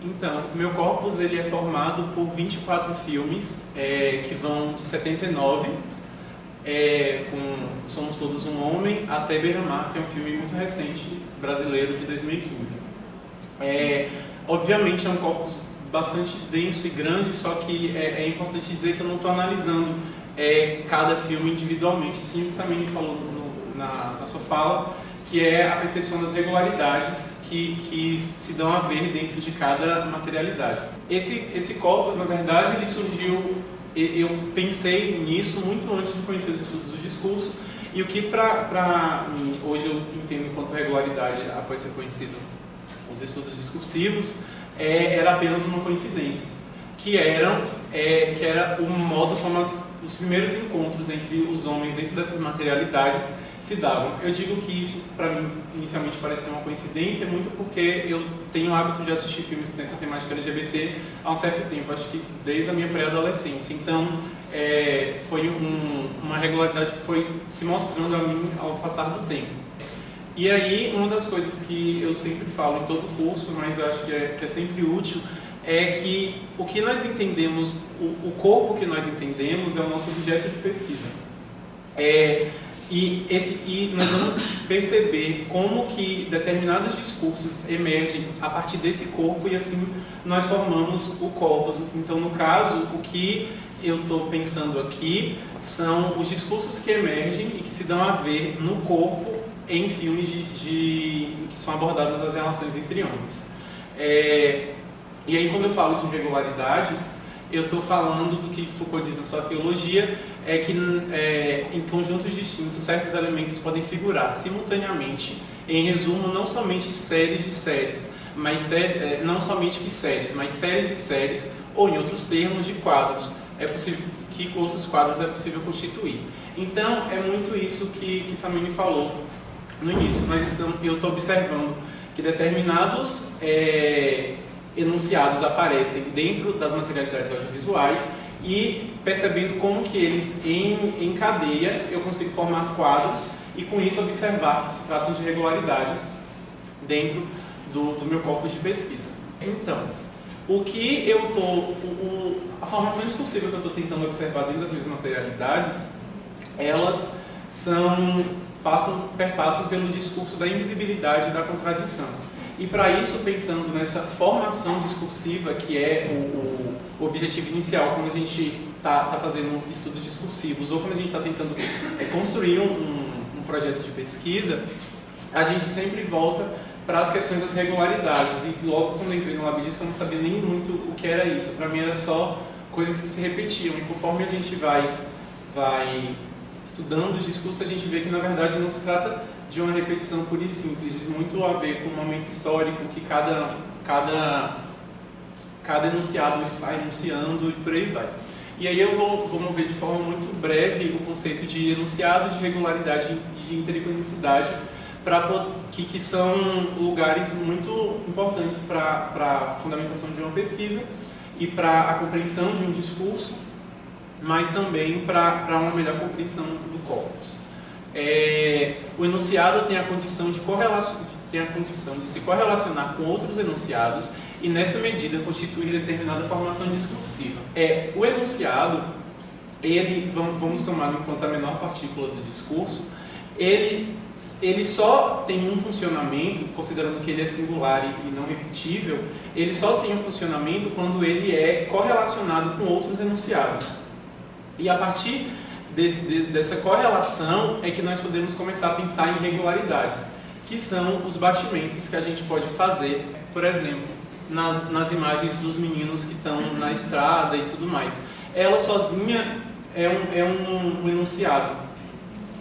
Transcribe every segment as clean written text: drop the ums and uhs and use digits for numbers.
Então, o meu corpus ele é formado por 24 filmes que vão de 79, com Somos Todos um Homem, até Beira-Mar, que é um filme muito recente, brasileiro, de 2015. Obviamente é um corpus bastante denso e grande, só que é importante dizer que eu não estou analisando cada filme individualmente, sim, o que Samini falou na sua fala, que é a percepção das regularidades que se dão a ver dentro de cada materialidade. Esse corpus, na verdade, ele surgiu, eu pensei nisso muito antes de conhecer os estudos do discurso, e o que hoje eu entendo enquanto regularidade, após ser conhecido os estudos discursivos, era apenas uma coincidência, que era o modo como os primeiros encontros entre os homens dentro dessas materialidades se davam. Eu digo que isso, para mim, inicialmente pareceu uma coincidência, muito porque eu tenho o hábito de assistir filmes que têm essa temática LGBT há um certo tempo, acho que desde a minha pré-adolescência. Então, foi uma regularidade que foi se mostrando a mim ao passar do tempo. E aí, uma das coisas que eu sempre falo em todo curso, mas eu acho que é sempre útil, é que o que nós entendemos, o corpo que nós entendemos é o nosso objeto de pesquisa. E nós vamos perceber como que determinados discursos emergem a partir desse corpo e assim nós formamos o corpus. Então, no caso, o que eu estou pensando aqui são os discursos que emergem e que se dão a ver no corpo em filmes que são abordadas as relações entre homens. E aí, quando eu falo de irregularidades, eu estou falando do que Foucault diz na sua teologia, que em conjuntos distintos certos elementos podem figurar simultaneamente, em resumo, não somente séries de séries, não somente que séries, mas séries de séries, ou em outros termos, de quadros. É possível que outros quadros é possível constituir. Então, é muito isso que Samini falou no início. Eu estou observando que determinados enunciados aparecem dentro das materialidades audiovisuais e percebendo como que eles, em cadeia, eu consigo formar quadros e com isso observar que se tratam de regularidades dentro do meu corpus de pesquisa. Então, a formação discursiva que eu estou tentando observar dentro das minhas materialidades, elas perpassam pelo discurso da invisibilidade e da contradição. E para isso, pensando nessa formação discursiva, que é o objetivo inicial, quando a gente está fazendo estudos discursivos, ou quando a gente está tentando construir um projeto de pesquisa, a gente sempre volta para as questões das regularidades. E logo quando eu entrei no Lab Disco, eu não sabia nem muito o que era isso. Para mim era só coisas que se repetiam. E conforme a gente vai estudando os discursos, a gente vê que na verdade não se trata de uma repetição pura e simples, diz muito a ver com o momento histórico que cada enunciado está enunciando e por aí vai. E aí eu vou mover de forma muito breve o conceito de enunciado, de regularidade e de intericonicidade, que são lugares muito importantes para a fundamentação de uma pesquisa e para a compreensão de um discurso, mas também para uma melhor compreensão do corpus. O enunciado tem a condição de se correlacionar com outros enunciados e, nessa medida, constituir determinada formação discursiva. O enunciado, vamos tomar em conta a menor partícula do discurso, ele só tem um funcionamento, considerando que ele é singular e não repetível, ele só tem um funcionamento quando ele é correlacionado com outros enunciados. E a partir dessa correlação é que nós podemos começar a pensar em regularidades, que são os batimentos que a gente pode fazer, por exemplo, nas imagens dos meninos que estão na estrada e tudo mais. Ela sozinha é um enunciado.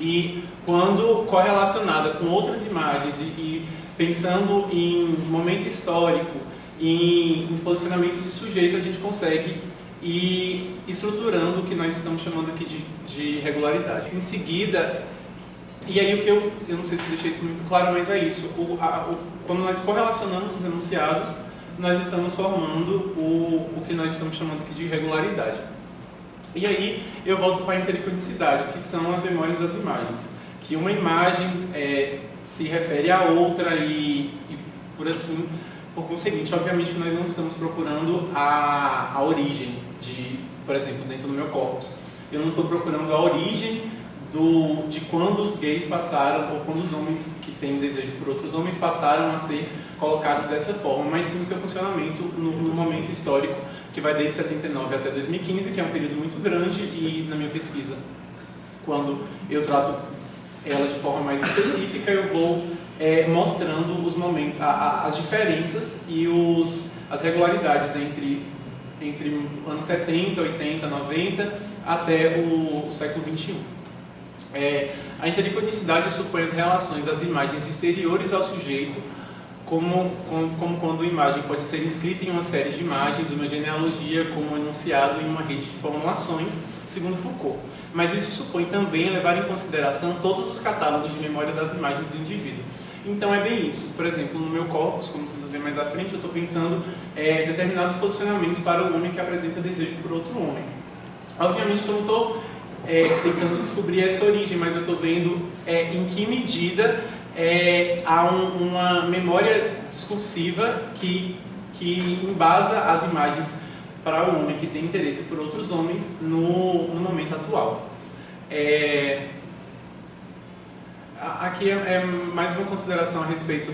E quando correlacionada com outras imagens e pensando em momento histórico, em posicionamentos de sujeito, a gente consegue ir estruturando o que nós estamos chamando aqui de regularidade. Em seguida, e aí eu não sei se deixei isso muito claro, mas é isso, quando nós correlacionamos os enunciados, nós estamos formando o que nós estamos chamando aqui de regularidade. E aí eu volto para a intericonicidade, que são as memórias das imagens, que uma imagem se refere à outra e por assim Por conseguinte, obviamente nós não estamos procurando a origem por exemplo, dentro do meu corpus. Eu não estou procurando a origem de quando os gays passaram, ou quando os homens que têm desejo por outros homens passaram a ser colocados dessa forma, mas sim o seu funcionamento no momento histórico, que vai desde 79 até 2015, que é um período muito grande, e na minha pesquisa, quando eu trato ela de forma mais específica, eu vou mostrando os momentos, as diferenças e as regularidades entre anos 70, 80, 90 até o século XXI. A intericonicidade supõe as relações das imagens exteriores ao sujeito, como quando a imagem pode ser inscrita em uma série de imagens, uma genealogia, como enunciado em uma rede de formulações, segundo Foucault. Mas isso supõe também levar em consideração todos os catálogos de memória das imagens do indivíduo. Então é bem isso. Por exemplo, no meu corpus, como vocês vão ver mais à frente, eu estou pensando determinados posicionamentos para o homem que apresenta desejo por outro homem. Obviamente que eu não estou tentando descobrir essa origem, mas eu estou vendo em que medida há uma memória discursiva que embasa as imagens para o homem que tem interesse por outros homens no momento atual. Aqui é mais uma consideração a respeito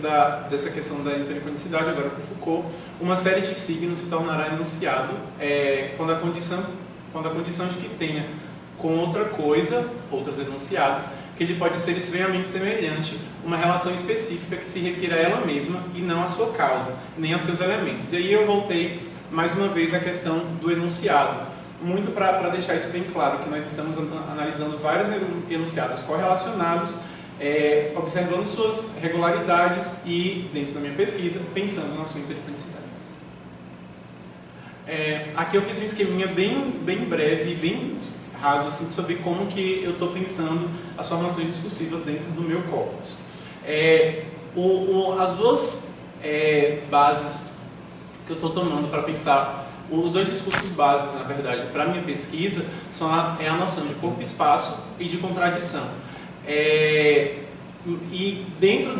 dessa questão da intericonicidade, agora com Foucault. Uma série de signos se tornará enunciado quando a condição de que tenha com outra coisa, outros enunciados, que ele pode ser estranhamente semelhante, uma relação específica que se refira a ela mesma e não à sua causa, nem a seus elementos. E aí eu voltei mais uma vez à questão do enunciado, muito para deixar isso bem claro, que nós estamos analisando vários enunciados correlacionados, observando suas regularidades e, dentro da minha pesquisa, pensando na sua intericonicidade. Aqui eu fiz um esqueminha bem breve, bem raso, assim, sobre como que eu estou pensando as formações discursivas dentro do meu corpus. As duas bases que eu estou tomando para pensar, os dois discursos bases, na verdade, para a minha pesquisa, são a noção de corpo e espaço e de contradição. E dentro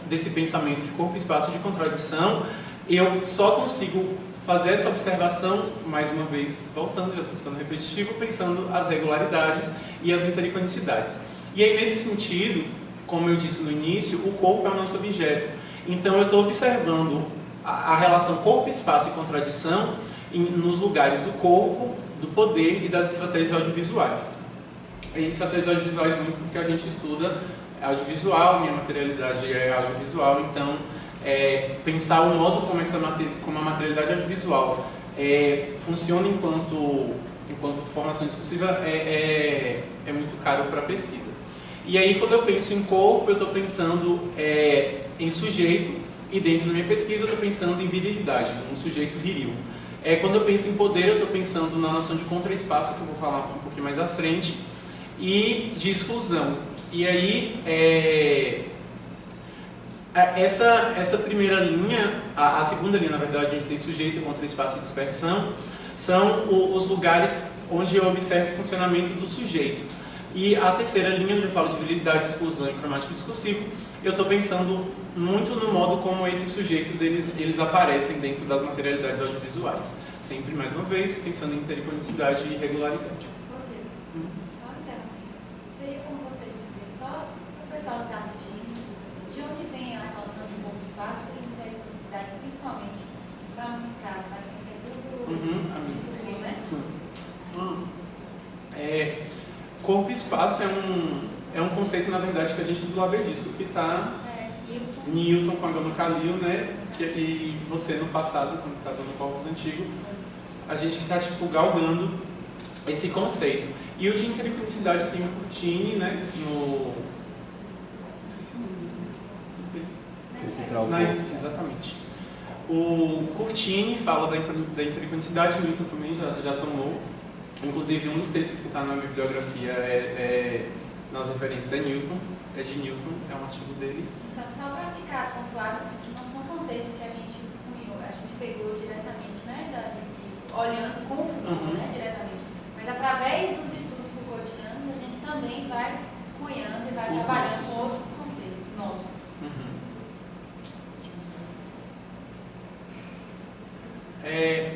desse pensamento de corpo, espaço e de contradição, eu só consigo fazer essa observação, mais uma vez, voltando, já estou ficando repetitivo, pensando as regularidades e as intericonicidades. E aí, nesse sentido, como eu disse no início, o corpo é o nosso objeto. Então, eu estou observando a relação corpo, espaço e contradição nos lugares do corpo, do poder e das estratégias audiovisuais. E estratégias audiovisuais muito porque a gente estuda audiovisual, minha materialidade é audiovisual, então pensar o modo como a materialidade audiovisual funciona enquanto formação discursiva é muito caro para a pesquisa. E aí, quando eu penso em corpo, eu estou pensando em sujeito, e dentro da minha pesquisa eu estou pensando em virilidade, um sujeito viril. Quando eu penso em poder, eu estou pensando na noção de contra-espaço, que eu vou falar um pouquinho mais à frente, e de exclusão. E aí, essa primeira linha, a segunda linha, na verdade, a gente tem sujeito, contra-espaço e dispersão, são os lugares onde eu observo o funcionamento do sujeito. E a terceira linha, onde eu falo de virilidade, exclusão e cromático discursivo, eu estou pensando muito no modo como esses sujeitos eles aparecem dentro das materialidades audiovisuais. Sempre, mais uma vez, pensando em intericonicidade e regularidade. Só interromper. Teria como você dizer, só para o pessoal que está assistindo, de onde vem a relação de corpo, espaço e intericonicidade, principalmente, para não ficar parecendo que é tudo né? Sim. Corpo e espaço é um conceito, na verdade, que a gente do Laber disso, que está Newton com a Gama Khalil, né? E você no passado, quando estava no corpus antigo, a gente que está tipo galgando esse conceito. E o de intericonicidade tem o Curtini, né? Esqueci o nome. Exatamente. O Curtini fala da intericonicidade, o Newton também já tomou. Inclusive, um dos textos que está na bibliografia nas referências é Newton, é de Newton, é um artigo dele. Então, só para ficar pontuado, assim, que não são conceitos que a gente pegou diretamente, né, olhando com o Foucault, né, diretamente. Mas através dos estudos Foucaultianos, a gente também vai cunhando e vai trabalhando com outros conceitos nossos.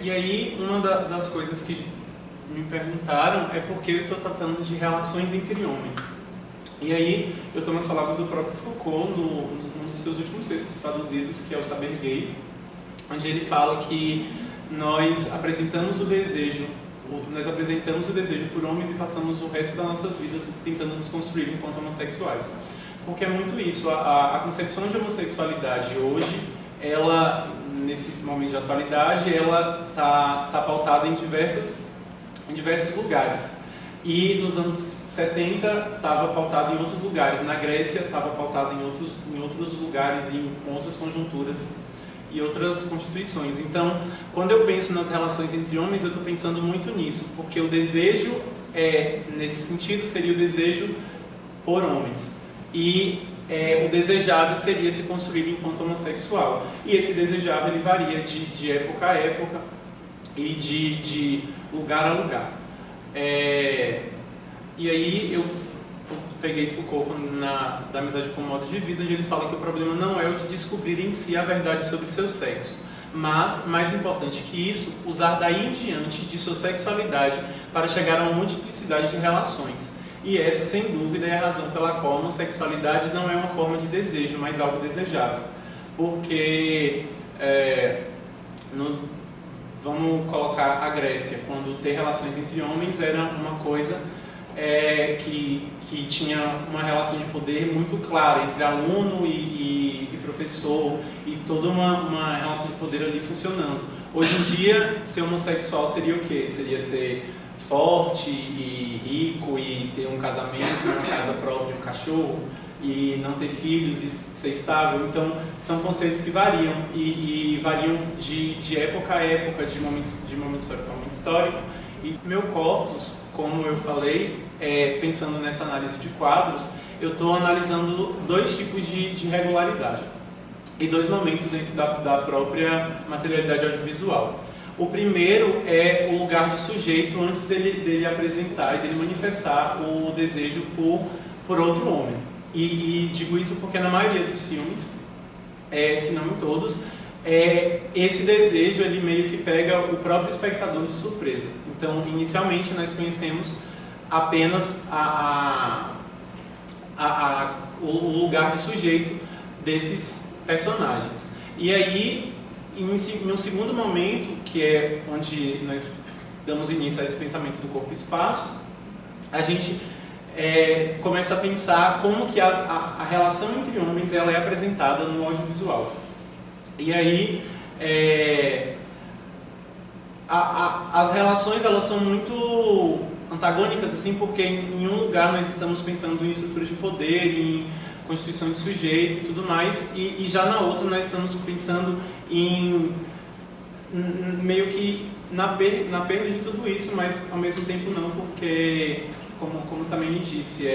E aí, uma das coisas que me perguntaram é porque eu estou tratando de relações entre homens. E aí, eu tomo as palavras do próprio Foucault, num dos seus últimos textos traduzidos, que é o Saber Gay, onde ele fala que nós apresentamos o desejo por homens e passamos o resto das nossas vidas tentando nos construir enquanto homossexuais. Porque é muito isso, a concepção de homossexualidade hoje, ela, nesse momento de atualidade, ela tá pautada em diversos lugares. E nos anos 70 estava pautada em outros lugares, na Grécia estava pautada em outros lugares e com outras conjunturas e outras constituições. Então, quando eu penso nas relações entre homens, eu estou pensando muito nisso, porque o desejo, nesse sentido, seria o desejo por homens. E o desejável seria se construir enquanto homossexual. E esse desejável ele varia de época a época e de lugar a lugar. E aí eu peguei Foucault da amizade como modo de vida, onde ele fala que o problema não é o de descobrir em si a verdade sobre seu sexo, mas, mais importante que isso, usar daí em diante de sua sexualidade para chegar a uma multiplicidade de relações. E essa, sem dúvida, é a razão pela qual a homossexualidade não é uma forma de desejo, mas algo desejável. Porque, vamos colocar a Grécia, quando ter relações entre homens era uma coisa que tinha uma relação de poder muito clara entre aluno e professor, e toda uma relação de poder ali funcionando. Hoje em dia, ser homossexual seria o quê? Seria ser forte e rico e ter um casamento, uma casa própria, um cachorro, e não ter filhos e ser estável. Então, são conceitos que variam e variam de época a época, de momento histórico a momento histórico. E meu corpus, como eu falei, pensando nessa análise de quadros, eu estou analisando dois tipos de regularidade e dois momentos dentro da própria materialidade audiovisual. O primeiro é o lugar de sujeito antes dele apresentar e dele manifestar o desejo por outro homem. E digo isso porque na maioria dos filmes, se não em todos, esse desejo ele meio que pega o próprio espectador de surpresa. Então, inicialmente, nós conhecemos apenas o lugar de sujeito desses personagens. E aí, em um segundo momento, que é onde nós damos início a esse pensamento do corpo e espaço, a gente começa a pensar como que a relação entre homens ela é apresentada no audiovisual. E aí, as relações elas são muito antagônicas, assim, porque em um lugar nós estamos pensando em estruturas de poder, em constituição de sujeito e tudo mais, e já na outra nós estamos pensando em meio que na perda de tudo isso, mas ao mesmo tempo não, porque, como Samene disse,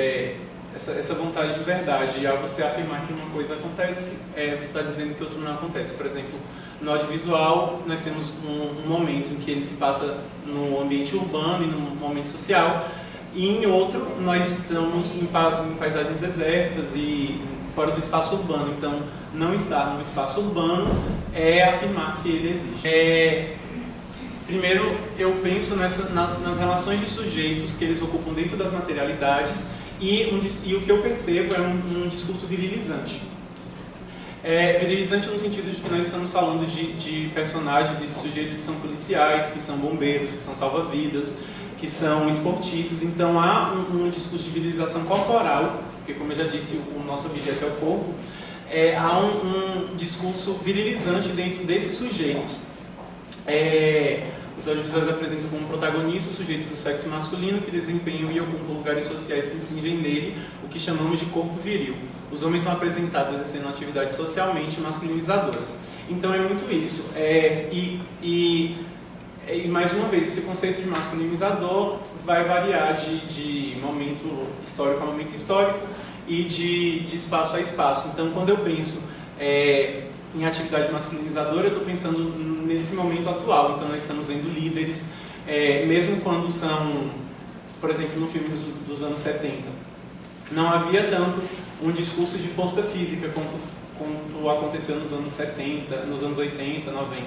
essa vontade de verdade, e ao você afirmar que uma coisa acontece, você está dizendo que outra não acontece. Por exemplo, no audiovisual, nós temos um momento em que ele se passa no ambiente urbano e no momento social, e em outro, nós estamos em paisagens desertas e fora do espaço urbano. Então, não estar no espaço urbano é afirmar que ele existe. Primeiro, eu penso nas relações de sujeitos que eles ocupam dentro das materialidades, e o que eu percebo é um discurso virilizante. Virilizante no sentido de que nós estamos falando de personagens e de sujeitos que são policiais, que são bombeiros, que são salva-vidas, que são esportistas. Então há um discurso de virilização corporal, porque, como eu já disse, o nosso objeto é o corpo. Há um discurso virilizante dentro desses sujeitos. Os audiovisuais apresentam como protagonistas sujeitos do sexo masculino que desempenham e ocupam lugares sociais que infligem nele o que chamamos de corpo viril. Os homens são apresentados exercendo atividades socialmente masculinizadoras. Então é muito isso. E mais uma vez, esse conceito de masculinizador vai variar de momento histórico a momento histórico e de espaço a espaço. Então, quando eu penso em atividade masculinizadora, eu estou pensando nesse momento atual. Então, nós estamos vendo líderes, mesmo quando são, por exemplo, no filme dos anos 70, não havia tanto um discurso de força física quanto aconteceu nos anos 70, nos anos 80, 90.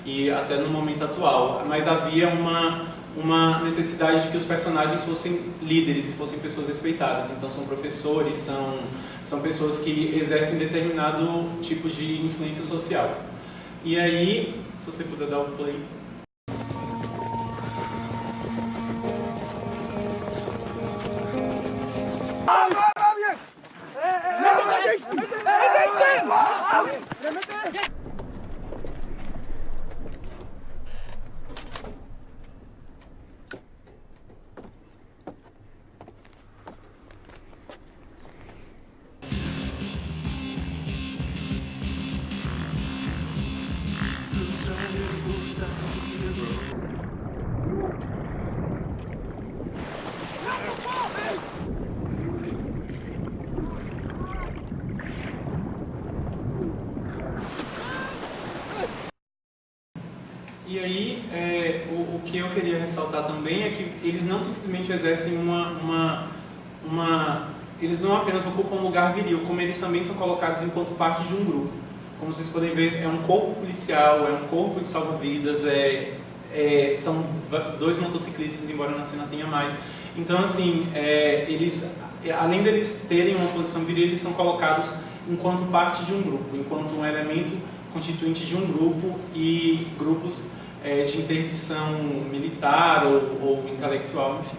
e até no momento atual, mas havia uma necessidade de que os personagens fossem líderes e fossem pessoas respeitadas. Então são professores, são pessoas que exercem determinado tipo de influência social. E aí, se você puder dar o play. E aí, o que eu queria ressaltar também é que eles não simplesmente exercem eles não apenas ocupam um lugar viril, como eles também são colocados enquanto parte de um grupo. Como vocês podem ver, é um corpo policial, é um corpo de salva-vidas, são 2 motociclistas, embora na cena tenha mais. Então, assim, eles, além deles terem uma posição viril, eles são colocados enquanto parte de um grupo, enquanto um elemento constituinte de um grupo e grupos de interdição militar ou intelectual, enfim.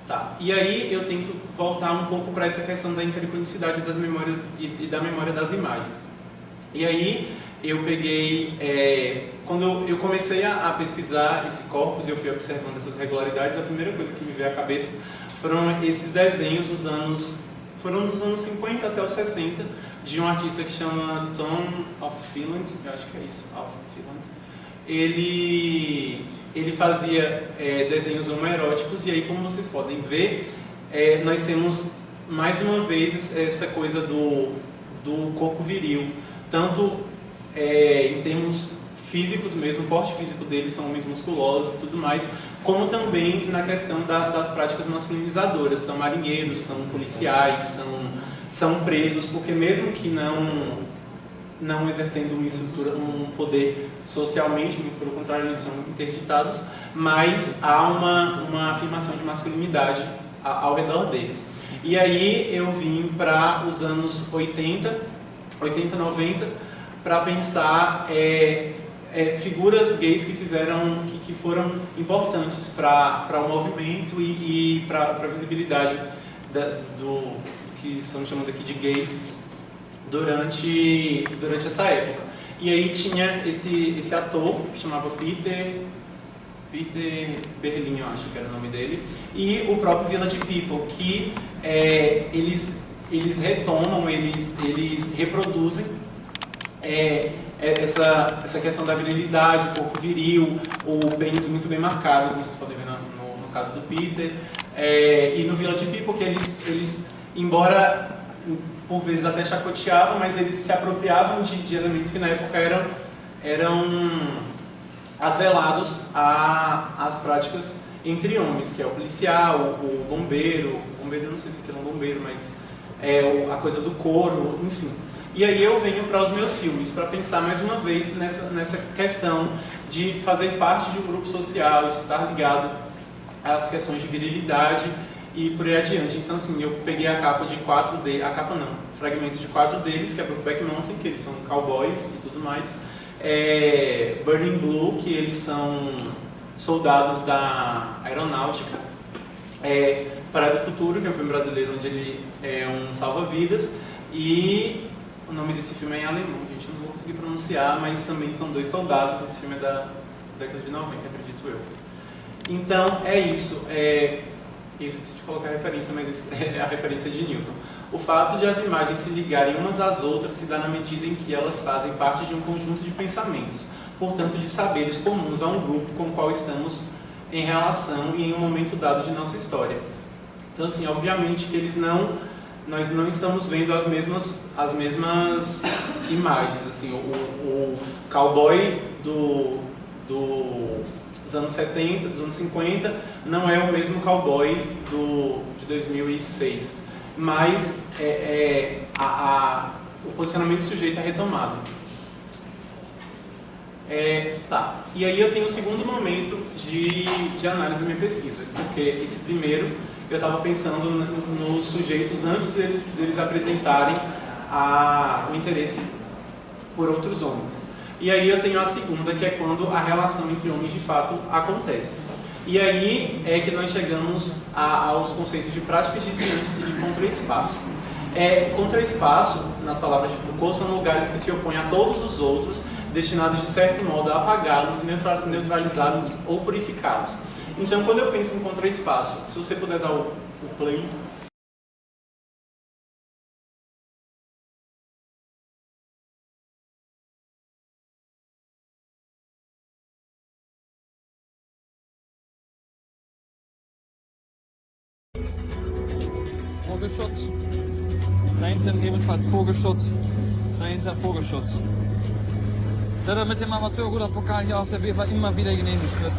Tá. E aí eu tento voltar um pouco para essa questão da intericonicidade das memórias e da memória das imagens. E aí eu peguei, quando eu comecei a pesquisar esse corpus e eu fui observando essas regularidades, a primeira coisa que me veio à cabeça foram esses desenhos dos anos 50 até os 60, de um artista que chama Tom Philland, eu acho que é isso, Philland. Ele fazia desenhos homoeróticos, e aí, como vocês podem ver, nós temos mais uma vez essa coisa do corpo viril, tanto em termos físicos mesmo, o porte físico deles são homens musculosos e tudo mais, como também na questão das práticas masculinizadoras, são marinheiros, são policiais, são presos, porque mesmo que não exercendo uma estrutura, um poder socialmente, muito pelo contrário, eles são interditados, mas há uma afirmação de masculinidade ao redor deles. E aí eu vim para os anos 80, 90, para pensar figuras gays que foram importantes para o movimento e para a visibilidade do que estamos chamando aqui de gays durante essa época. E aí tinha esse ator que chamava Peter Berlin, eu acho que era o nome dele, e o próprio Village People, que eles retomam, eles reproduzem essa questão da virilidade, o corpo viril, o pênis muito bem marcado, como vocês podem ver no caso do Peter, e no Village People, que eles embora por vezes até chacoteavam, mas eles se apropriavam de elementos que na época eram atrelados às práticas entre homens, que é o policial, o bombeiro, não sei se aquilo é um bombeiro, mas a coisa do couro, enfim. E aí eu venho para os meus filmes, para pensar mais uma vez nessa questão de fazer parte de um grupo social, de estar ligado às questões de virilidade e por aí adiante. Então, assim, eu peguei a capa de 4 deles, fragmentos de 4 deles, que é Brokeback Mountain, que eles são cowboys e tudo mais, Burning Blue, que eles são soldados da aeronáutica, Praia do Futuro, que é um filme brasileiro onde ele é um salva-vidas, e o nome desse filme é em alemão, gente, não vou conseguir pronunciar, mas também são 2 soldados, esse filme é da década de 90, acredito eu. Então, é isso. Eu esqueci de colocar a referência, mas é a referência de Newton. O fato de as imagens se ligarem umas às outras se dá na medida em que elas fazem parte de um conjunto de pensamentos, portanto de saberes comuns a um grupo com o qual estamos em relação e em um momento dado de nossa história. Então, assim, obviamente que nós não estamos vendo as mesmas imagens. Assim, o cowboy dos anos 70, dos anos 50, não é o mesmo cowboy de 2006, mas o posicionamento do sujeito é retomado. Tá. E aí eu tenho o segundo momento de análise da minha pesquisa, porque esse primeiro eu estava pensando nos sujeitos antes deles apresentarem o interesse por outros homens. E aí eu tenho a segunda, que é quando a relação entre homens de fato acontece. E aí é que nós chegamos aos conceitos de práticas desviantes e de contraespaço. Contraespaço, nas palavras de Foucault, são lugares que se opõem a todos os outros, destinados de certo modo a apagá-los, neutralizá-los ou purificá-los. Então, quando eu penso em contraespaço, se você puder dar o play. Vogelschutz. Dahinter ebenfalls Vogelschutz. Dahinter Vogelschutz. Der mit dem Amateurruderpokal hier auf der BWA immer wieder genehmigt wird.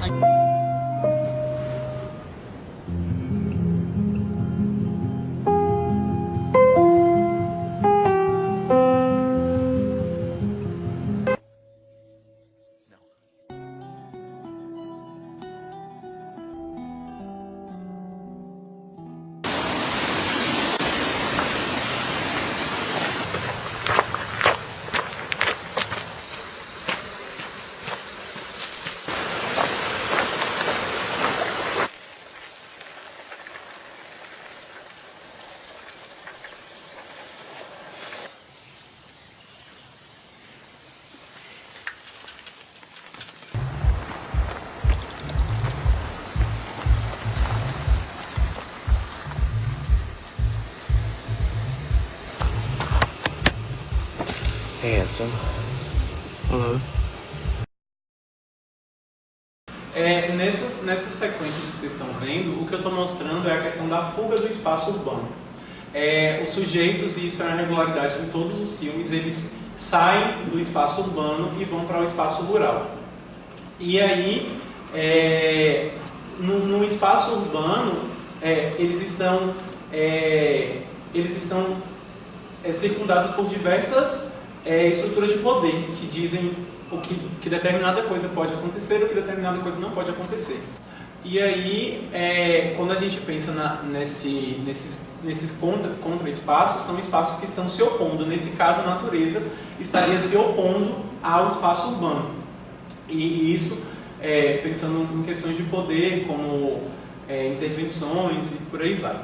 Handsome. Hello. Nessas sequências que vocês estão vendo, o que eu estou mostrando é a questão da fuga do espaço urbano. Os sujeitos, e isso é uma regularidade em todos os filmes, eles saem do espaço urbano e vão para o espaço rural. E aí, no espaço urbano, eles estão circundados por diversas estruturas de poder que dizem que determinada coisa pode acontecer ou que determinada coisa não pode acontecer. E aí, quando a gente pensa nesses contra-espaços, são espaços que estão se opondo. Nesse caso, a natureza estaria se opondo ao espaço urbano. E isso, pensando em questões de poder, como intervenções e por aí vai.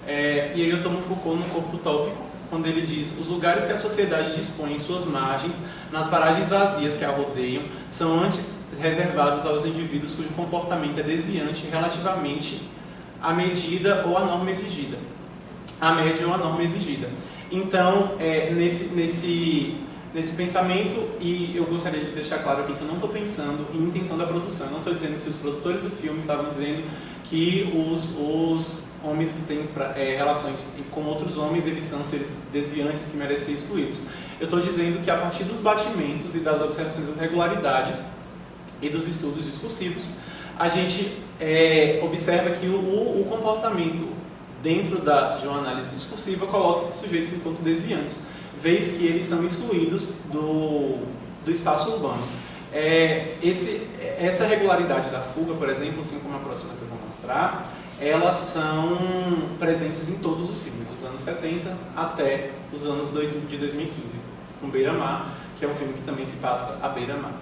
E aí eu tomo Foucault no Corpo Utópico, quando ele diz: os lugares que a sociedade dispõe em suas margens, nas paragens vazias que a rodeiam, são antes reservados aos indivíduos cujo comportamento é desviante relativamente à medida ou à norma exigida. À média ou à norma exigida. Então, nesse pensamento, e eu gostaria de deixar claro aqui que eu não estou pensando em intenção da produção, eu não estou dizendo que os produtores do filme estavam dizendo que os homens que têm relações com outros homens, eles são seres desviantes que merecem ser excluídos. Eu estou dizendo que a partir dos batimentos e das observações das regularidades e dos estudos discursivos, a gente observa que o comportamento dentro de uma análise discursiva coloca esses sujeitos enquanto desviantes, vez que eles são excluídos do espaço urbano. Essa regularidade da fuga, por exemplo, assim como a próxima que eu vou mostrar, elas são presentes em todos os filmes, dos anos 70 até os anos de 2015, com Beira-Mar, que é um filme que também se passa à beira-mar.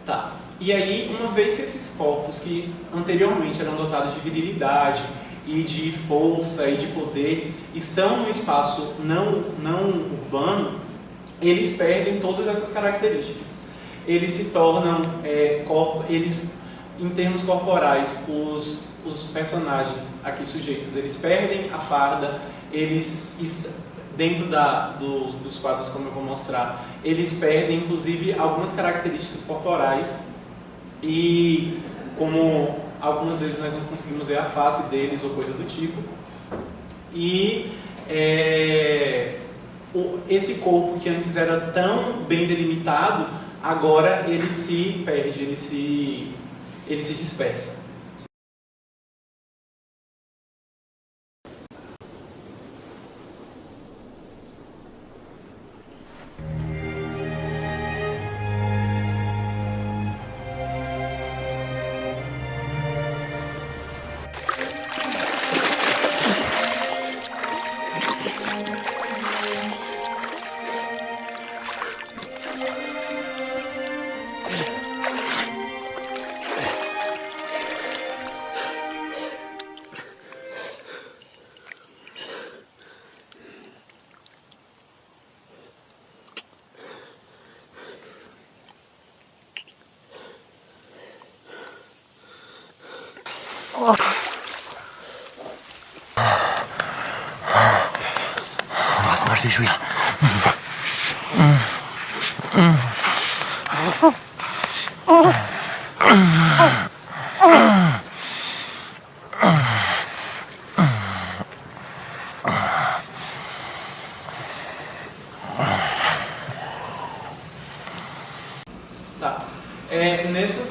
Tá. E aí, uma vez que esses corpos que anteriormente eram dotados de virilidade e de força e de poder estão no espaço não urbano, eles perdem todas essas características. Eles se tornam, em termos corporais, os personagens aqui sujeitos, eles perdem a farda, dentro dos quadros, como eu vou mostrar, eles perdem inclusive algumas características corporais e, como algumas vezes nós não conseguimos ver a face deles ou coisa do tipo, e esse corpo que antes era tão bem delimitado, agora ele se perde, ele se dispersa. Was macht wie schwer? Tá.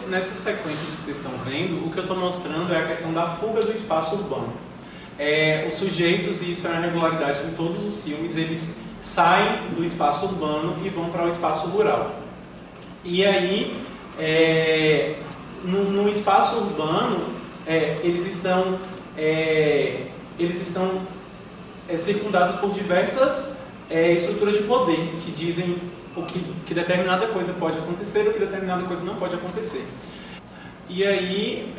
Nessas sequências que vocês estão vendo, o que eu estou mostrando é a questão da fuga do espaço urbano. Os sujeitos, e isso é uma regularidade em todos os filmes, eles saem do espaço urbano e vão para o espaço rural. E aí, no espaço urbano, eles estão circundados por diversas estruturas de poder que dizem que determinada coisa pode acontecer ou que determinada coisa não pode acontecer. E aí,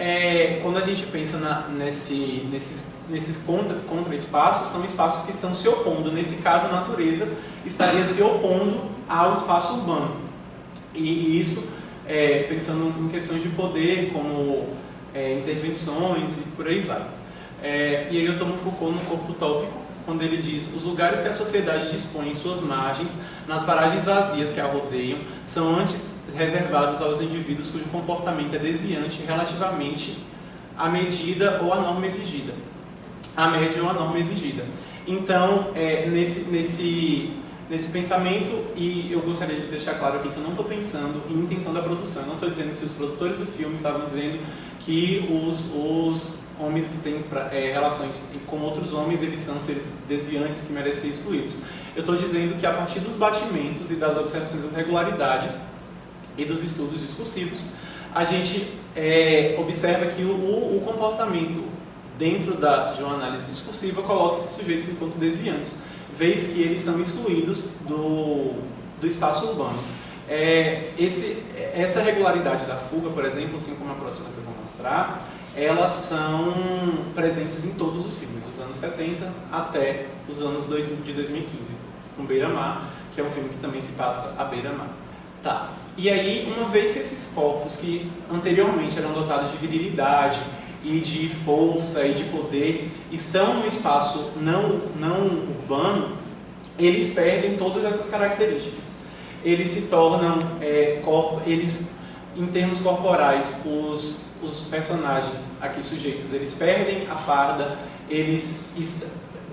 quando a gente pensa nesses contra-espaços, são espaços que estão se opondo. Nesse caso, a natureza estaria se opondo ao espaço urbano. E isso, pensando em questões de poder, como intervenções e por aí vai. E aí eu tomo Foucault no Corpo Utópico, quando ele diz: os lugares que a sociedade dispõe em suas margens, nas paragens vazias que a rodeiam, são antes reservados aos indivíduos cujo comportamento é desviante relativamente à medida ou à norma exigida. À média ou à norma exigida. Então, nesse pensamento, e eu gostaria de deixar claro aqui que eu não estou pensando em intenção da produção, eu não estou dizendo que os produtores do filme estavam dizendo que os homens que têm relações com outros homens, eles são seres desviantes que merecem ser excluídos. Eu estou dizendo que a partir dos batimentos e das observações das regularidades e dos estudos discursivos, a gente observa que o comportamento dentro de uma análise discursiva coloca esses sujeitos enquanto desviantes, vez que eles são excluídos do espaço urbano. Essa regularidade da fuga, por exemplo, assim como a próxima que eu vou mostrar, elas são presentes em todos os filmes, dos anos 70 até os anos de 2015, com Beira-Mar, que é um filme que também se passa à beira-mar. Tá. E aí, uma vez que esses corpos que anteriormente eram dotados de virilidade e de força e de poder estão no espaço não urbano, eles perdem todas essas características. Eles se tornam, em termos corporais, os personagens aqui sujeitos, eles perdem a farda, eles,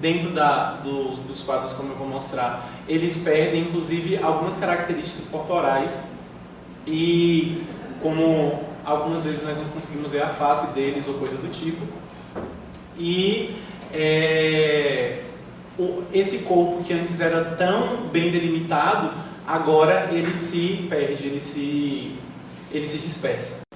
dentro dos quadros como eu vou mostrar, eles perdem inclusive algumas características corporais e, como algumas vezes nós não conseguimos ver a face deles ou coisa do tipo, e esse corpo que antes era tão bem delimitado, agora ele se perde, ele se dispersa.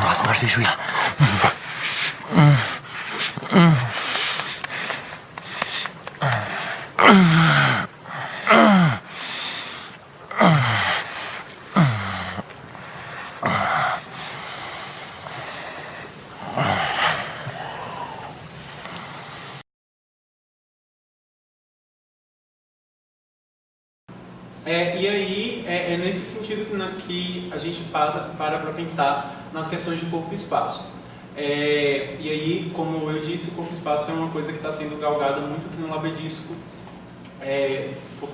Was macht wie schwer? E aí, é nesse sentido que a gente para pensar nas questões de corpo e espaço. E aí, como eu disse, o corpo e espaço é uma coisa que está sendo galgada muito aqui no Labedisco,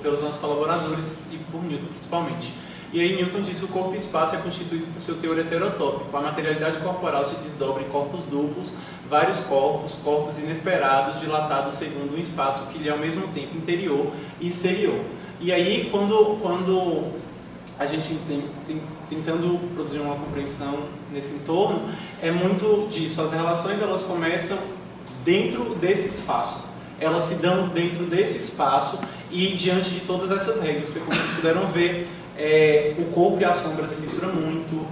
pelos nossos colaboradores e por Newton principalmente. E aí Newton diz que o corpo e espaço é constituído por seu teor heterotópico. A materialidade corporal se desdobra em corpos duplos, vários corpos inesperados, dilatados segundo um espaço que lhe é ao mesmo tempo interior e exterior. E aí, quando a gente tentando produzir uma compreensão nesse entorno, é muito disso. As relações, elas começam dentro desse espaço. Elas se dão dentro desse espaço e diante de todas essas regras, porque como vocês puderam ver, o corpo e a sombra se misturam muito,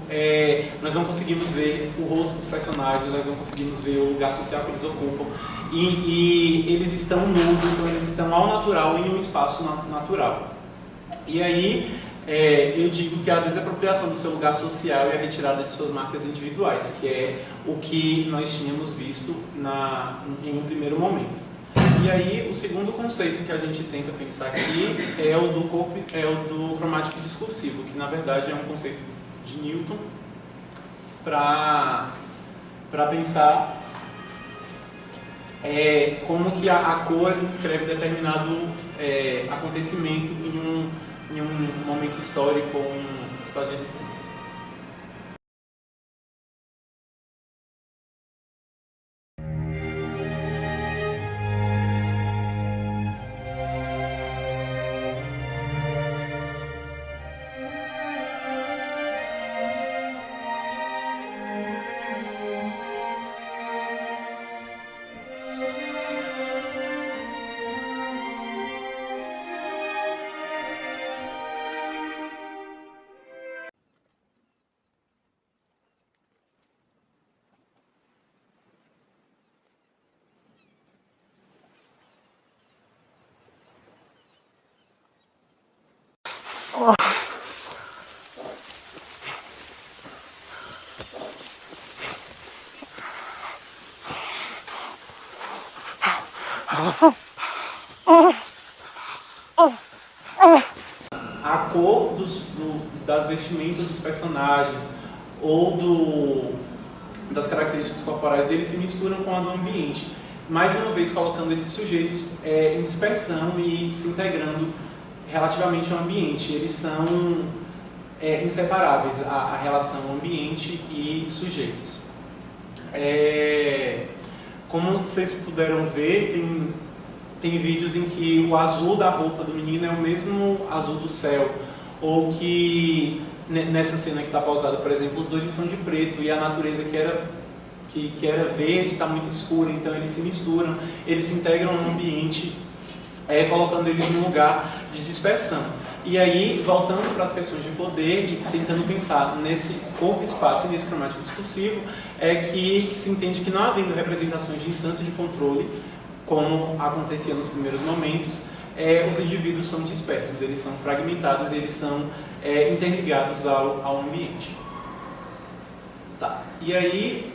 nós não conseguimos ver o rosto dos personagens, nós não conseguimos ver o lugar social que eles ocupam, e eles estão nus, então eles estão ao natural em um espaço natural. E aí, eu digo que a desapropriação do seu lugar social e a retirada de suas marcas individuais, que é o que nós tínhamos visto em um primeiro momento. E aí, o segundo conceito que a gente tenta pensar aqui é o do cromático discursivo, que na verdade é um conceito de Newton para pensar como que a cor descreve determinado acontecimento em um momento histórico ou um espaço de existência. A cor das vestimentas dos personagens ou das características corporais deles se misturam com a do ambiente, mais uma vez colocando esses sujeitos em dispersão e se integrando relativamente ao ambiente. Eles são inseparáveis, a relação ambiente e sujeitos. Como vocês puderam ver, tem vídeos em que o azul da roupa do menino é o mesmo azul do céu, ou que nessa cena que está pausada, por exemplo, os dois estão de preto e a natureza que era verde está muito escura, então eles se misturam, eles se integram no ambiente, colocando eles num lugar de dispersão. E aí, voltando para as questões de poder e tentando pensar nesse corpo-espaço e nesse cromático discursivo, que se entende que não havendo representações de instância de controle, como acontecia nos primeiros momentos, os indivíduos são dispersos, eles são fragmentados, eles são interligados ao ambiente. Tá. E aí,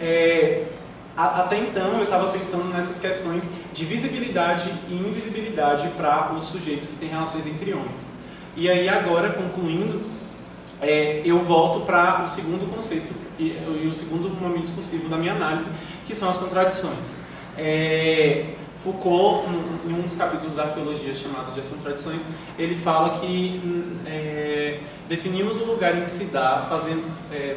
até então, eu estava pensando nessas questões de visibilidade e invisibilidade para os sujeitos que têm relações entre homens. E aí, agora, concluindo, eu volto para o segundo conceito e o segundo momento discursivo da minha análise, que são as contradições. Foucault, em um dos capítulos da arqueologia chamado de As Contradições, ele fala que definimos o lugar em que se dá,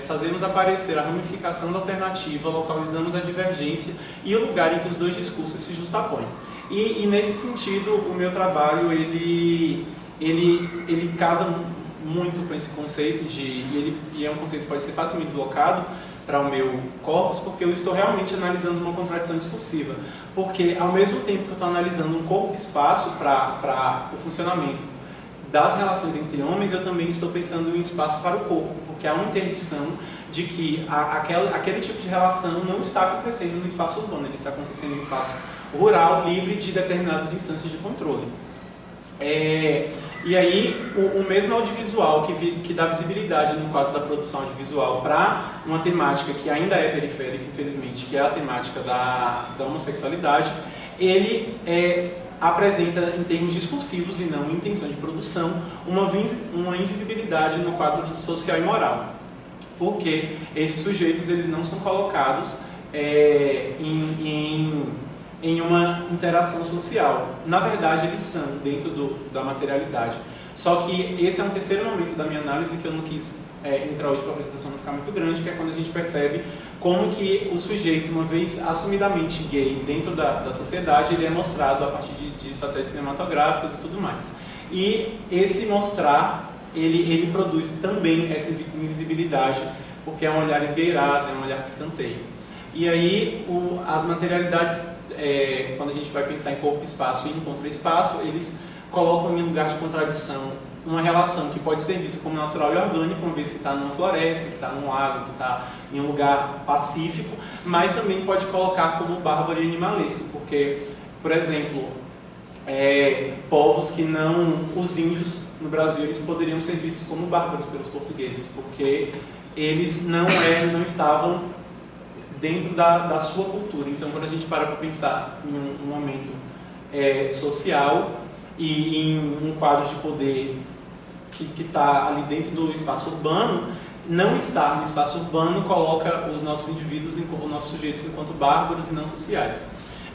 fazemos aparecer a ramificação da alternativa, localizamos a divergência e o lugar em que os dois discursos se justapõem. E nesse sentido, o meu trabalho ele casa muito com esse conceito e é um conceito que pode ser facilmente deslocado para o meu corpus, porque eu estou realmente analisando uma contradição discursiva. Porque, ao mesmo tempo que eu estou analisando um corpo-espaço para o funcionamento das relações entre homens, eu também estou pensando em um espaço para o corpo, porque há uma interdição de que aquele tipo de relação não está acontecendo no espaço urbano, ele está acontecendo no espaço rural, livre de determinadas instâncias de controle. E aí, o mesmo audiovisual que dá visibilidade no quadro da produção audiovisual para uma temática que ainda é periférica, infelizmente, que é a temática da homossexualidade, ele apresenta, em termos discursivos e não em intenção de produção, uma invisibilidade no quadro social e moral. Porque esses sujeitos eles não são colocados em uma interação social. Na verdade, eles são dentro da materialidade. Só que esse é um terceiro momento da minha análise que eu não quis entrar hoje para a apresentação não ficar muito grande, que é quando a gente percebe como que o sujeito, uma vez assumidamente gay dentro da sociedade, ele é mostrado a partir de estratégias cinematográficas e tudo mais. E esse mostrar, ele produz também essa invisibilidade, porque é um olhar esgueirado, é um olhar de escanteio. E aí, as materialidades, quando a gente vai pensar em corpo, espaço e encontro espaço, eles colocam em lugar de contradição uma relação que pode ser vista como natural e orgânica, uma vez que está numa floresta, que está num lago, que está em um lugar pacífico, mas também pode colocar como bárbaro e animalesco, porque, por exemplo, povos que não, os índios no Brasil, eles poderiam ser vistos como bárbaros pelos portugueses, porque eles não estavam dentro da sua cultura. Então, quando a gente para pensar em um momento social e em um quadro de poder que está ali dentro do espaço urbano, não estar no espaço urbano coloca os nossos indivíduos, os nossos sujeitos enquanto bárbaros e não sociais.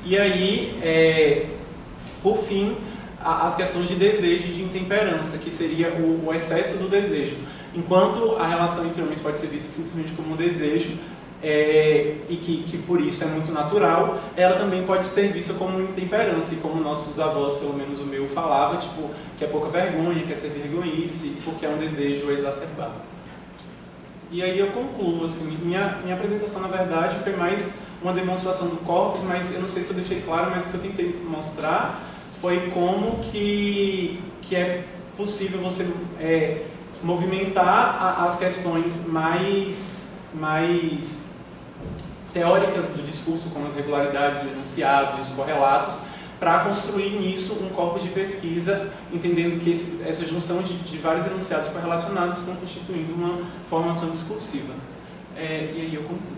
E aí, por fim, as questões de desejo e de intemperança, que seria o excesso do desejo. Enquanto a relação entre homens pode ser vista simplesmente como um desejo, e que por isso é muito natural, ela também pode ser vista como intemperança, e como nossos avós, pelo menos o meu, falava, tipo, que é pouca vergonha, que é ser vergonhice, porque é um desejo exacerbado. E aí eu concluo, assim, minha apresentação, na verdade, foi mais uma demonstração do corpo, mas eu não sei se eu deixei claro, mas o que eu tentei mostrar foi como que é possível você movimentar as questões mais teóricas do discurso, como as regularidades, o enunciado e os correlatos, para construir nisso um corpus de pesquisa, entendendo que essa junção de vários enunciados correlacionados estão constituindo uma formação discursiva. E aí eu concluo.